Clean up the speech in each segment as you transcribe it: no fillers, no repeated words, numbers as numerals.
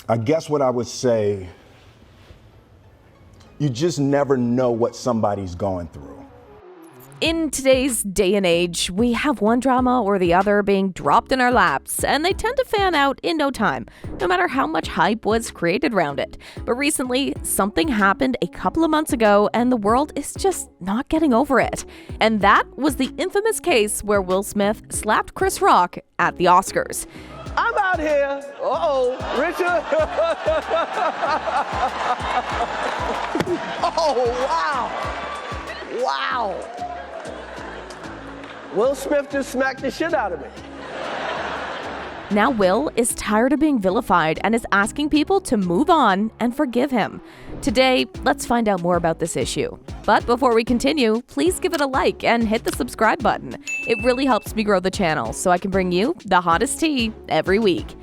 I guess what I would say, you just never know what somebody's going through. In today's day and age, we have one drama or the other being dropped in our laps, and they tend to fan out in no time, no matter how much hype was created around it. But recently, something happened a couple of months ago, and the world is just not getting over it. And that was the infamous case where Will Smith slapped Chris Rock at the Oscars. I'm out here. Richard. Oh, wow. Wow. Will Smith just smacked the shit out of me. Now Will is tired of being vilified and is asking people to move on and forgive him. Today, let's find out more about this issue. But before we continue, please give it a like and hit the subscribe button. It really helps me grow the channel so I can bring you the hottest tea every week.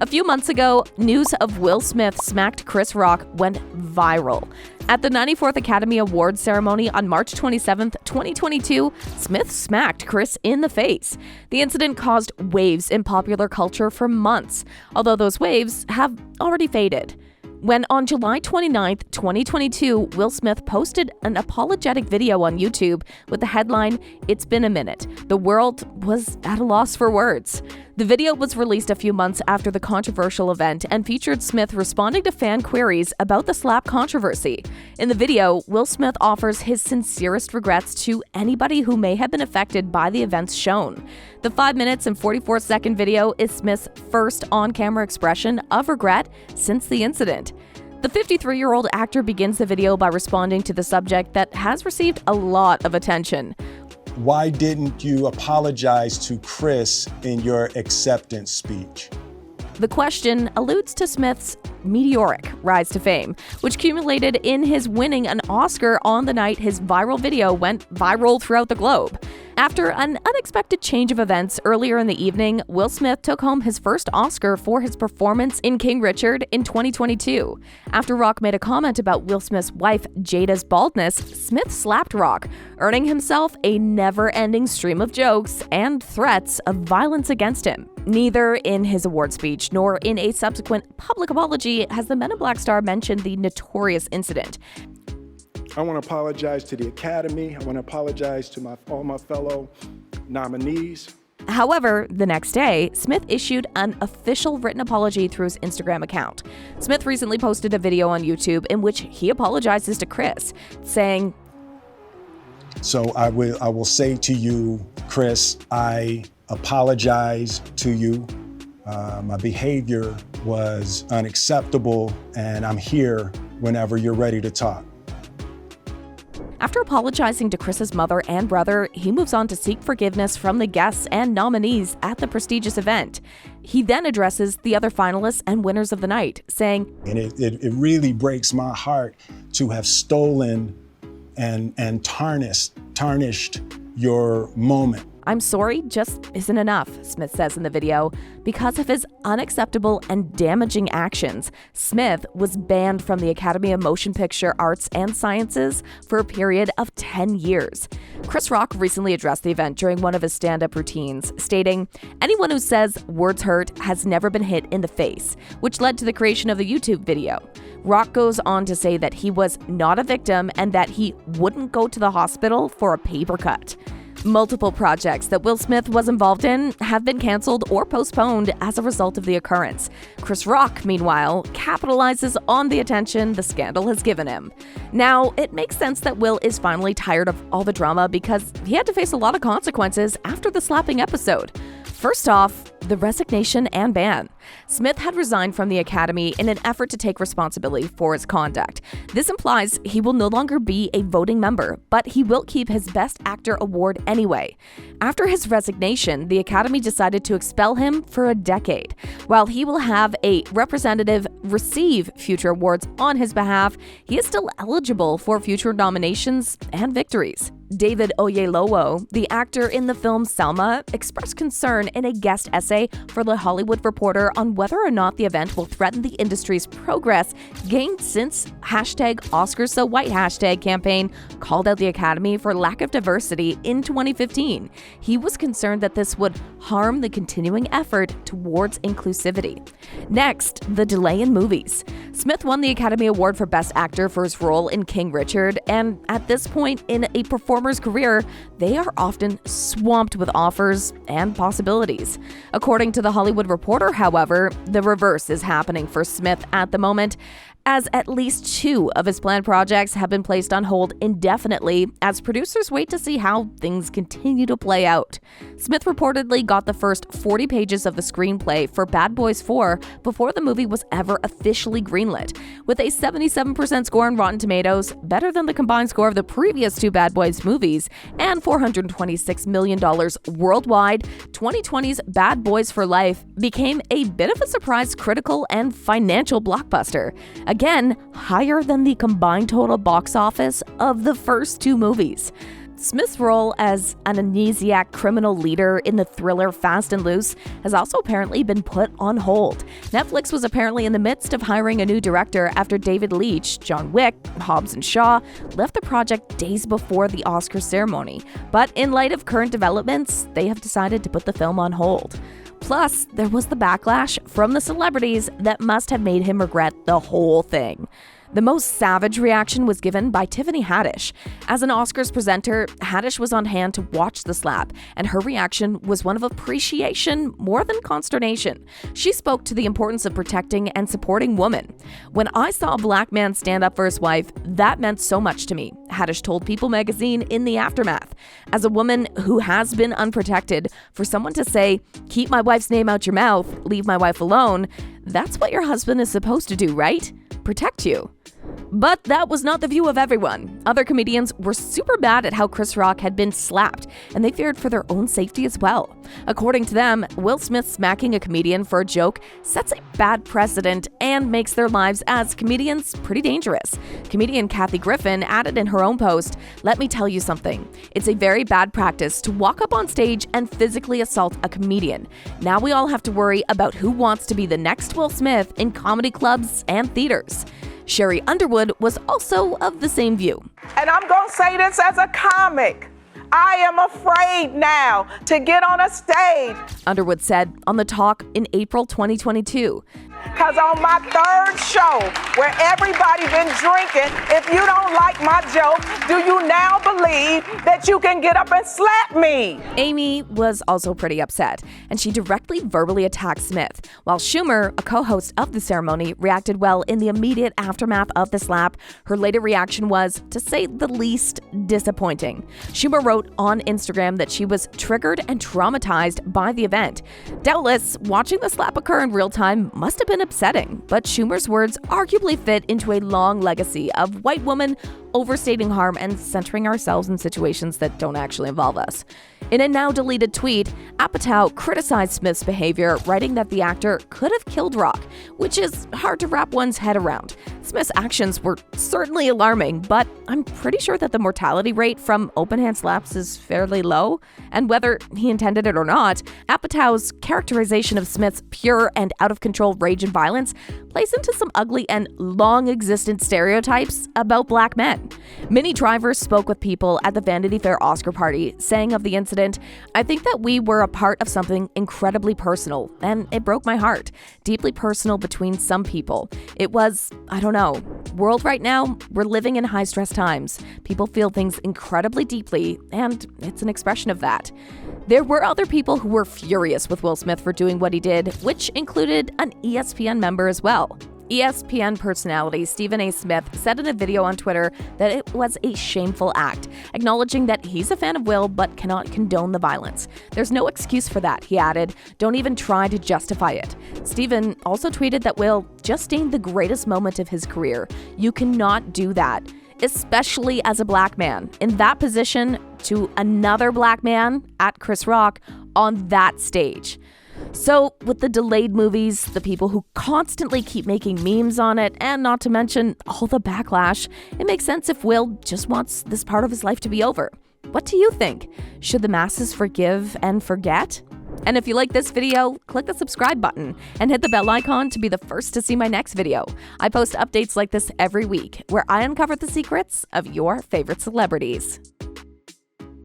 A few months ago, news of Will Smith smacked Chris Rock went viral. At the 94th Academy Awards ceremony on March 27, 2022, Smith smacked Chris in the face. The incident caused waves in popular culture for months, although those waves have already faded. When on July 29, 2022, Will Smith posted an apologetic video on YouTube with the headline, "It's been a minute. The world was at a loss for words." The video was released a few months after the controversial event and featured Smith responding to fan queries about the slap controversy. In the video, Will Smith offers his sincerest regrets to anybody who may have been affected by the events shown. The 5 minutes and 44-second video is Smith's first on-camera expression of regret since the incident. The 53-year-old actor begins the video by responding to the subject that has received a lot of attention. Why didn't you apologize to Chris in your acceptance speech? The question alludes to Smith's meteoric rise to fame, which culminated in his winning an Oscar on the night his viral video went viral throughout the globe. After an unexpected change of events earlier in the evening, Will Smith took home his first Oscar for his performance in King Richard in 2022. After Rock made a comment about Will Smith's wife Jada's baldness, Smith slapped Rock, earning himself a never-ending stream of jokes and threats of violence against him. Neither in his award speech nor in a subsequent public apology has the Men in Black star mentioned the notorious incident. I want to apologize to the Academy. I want to apologize to all my fellow nominees. However, the next day, Smith issued an official written apology through his Instagram account. Smith recently posted a video on YouTube in which he apologizes to Chris, saying, So I will say to you, Chris, I apologize to you. My behavior was unacceptable, and I'm here whenever you're ready to talk. After apologizing to Chris's mother and brother, he moves on to seek forgiveness from the guests and nominees at the prestigious event. He then addresses the other finalists and winners of the night, saying, And it really breaks my heart to have stolen and tarnished your moment. "I'm sorry just isn't enough," Smith says in the video. Because of his unacceptable and damaging actions, Smith was banned from the Academy of Motion Picture Arts and Sciences for a period of 10 years. Chris Rock recently addressed the event during one of his stand-up routines, stating, "Anyone who says words hurt has never been hit in the face," which led to the creation of the YouTube video. Rock goes on to say that he was not a victim and that he wouldn't go to the hospital for a paper cut. Multiple projects that Will Smith was involved in have been canceled or postponed as a result of the occurrence. Chris Rock, meanwhile, capitalizes on the attention the scandal has given him. Now, it makes sense that Will is finally tired of all the drama because he had to face a lot of consequences after the slapping episode. First off, the resignation and ban. Smith had resigned from the Academy in an effort to take responsibility for his conduct. This implies he will no longer be a voting member, but he will keep his Best Actor award anyway. After his resignation, the Academy decided to expel him for a decade. While he will have a representative receive future awards on his behalf, he is still eligible for future nominations and victories. David Oyelowo, the actor in the film Selma, expressed concern in a guest essay Wednesday for The Hollywood Reporter on whether or not the event will threaten the industry's progress gained since #OscarsSoWhite campaign called out the Academy for lack of diversity in 2015. He was concerned that this would harm the continuing effort towards inclusivity. Next, the delay in movies. Smith won the Academy Award for Best Actor for his role in King Richard, and at this point in a performer's career, they are often swamped with offers and possibilities. According to The Hollywood Reporter, however, the reverse is happening for Smith at the moment, as at least 2 of his planned projects have been placed on hold indefinitely as producers wait to see how things continue to play out. Smith reportedly got the first 40 pages of the screenplay for Bad Boys 4 before the movie was ever officially greenlit. With a 77% score on Rotten Tomatoes, better than the combined score of the previous 2 Bad Boys movies, and $426 million worldwide, 2020's Bad Boys for Life became a bit of a surprise critical and financial blockbuster. Again, higher than the combined total box office of the first 2 movies. Smith's role as an amnesiac criminal leader in the thriller Fast and Loose has also apparently been put on hold. Netflix was apparently in the midst of hiring a new director after David Leitch, John Wick, Hobbs and Shaw left the project days before the Oscar ceremony. But in light of current developments, they have decided to put the film on hold. Plus, there was the backlash from the celebrities that must have made him regret the whole thing. The most savage reaction was given by Tiffany Haddish. As an Oscars presenter, Haddish was on hand to watch the slap, and her reaction was one of appreciation more than consternation. She spoke to the importance of protecting and supporting women. "When I saw a black man stand up for his wife, that meant so much to me," Haddish told People magazine in the aftermath. As a woman who has been unprotected, for someone to say, "Keep my wife's name out your mouth, leave my wife alone," that's what your husband is supposed to do, right? Protect you. But that was not the view of everyone. Other comedians were super mad at how Chris Rock had been slapped, and they feared for their own safety as well. According to them, Will Smith smacking a comedian for a joke sets a bad precedent and makes their lives as comedians pretty dangerous. Comedian Kathy Griffin added in her own post, "Let me tell you something. It's a very bad practice to walk up on stage and physically assault a comedian. Now we all have to worry about who wants to be the next Will Smith in comedy clubs and theaters." Sherry Underwood was also of the same view. And I'm going to say this as a comic. I am afraid now to get on a stage. Underwood said on The Talk in April 2022. Because on my 3rd show, where everybody been drinking, if you don't like my joke, do you now believe that you can get up and slap me? Amy was also pretty upset, and she directly verbally attacked Smith, while Schumer, a co-host of the ceremony, reacted well in the immediate aftermath of the slap. Her later reaction was, to say the least, disappointing. Schumer wrote on Instagram that she was triggered and traumatized by the event. Doubtless, watching the slap occur in real time must have been upsetting, but Schumer's words arguably fit into a long legacy of white women overstating harm and centering ourselves in situations that don't actually involve us. In a now deleted tweet, Apatow criticized Smith's behavior, writing that the actor could have killed Rock, which is hard to wrap one's head around. Smith's actions were certainly alarming, but I'm pretty sure that the mortality rate from open hand slaps is fairly low, and whether he intended it or not, Apatow's characterization of Smith's pure and out-of-control rage and violence plays into some ugly and long-existent stereotypes about black men. Minnie Driver spoke with People at the Vanity Fair Oscar party, saying of the incident, "I think that we were a part of something incredibly personal, and it broke my heart. Deeply personal between some people. It was, I don't know. World right now, we're living in high-stress times. People feel things incredibly deeply, and it's an expression of that." There were other people who were furious with Will Smith for doing what he did, which included an ESPN member as well. ESPN personality Stephen A. Smith said in a video on Twitter that it was a shameful act, acknowledging that he's a fan of Will but cannot condone the violence. "There's no excuse for that," he added. "Don't even try to justify it." Stephen also tweeted that Will just named the greatest moment of his career. "You cannot do that, especially as a black man, in that position to another black man at Chris Rock on that stage." So, with the delayed movies, the people who constantly keep making memes on it, and not to mention all the backlash, it makes sense if Will just wants this part of his life to be over. What do you think? Should the masses forgive and forget? And if you like this video, click the subscribe button and hit the bell icon to be the first to see my next video. I post updates like this every week where I uncover the secrets of your favorite celebrities.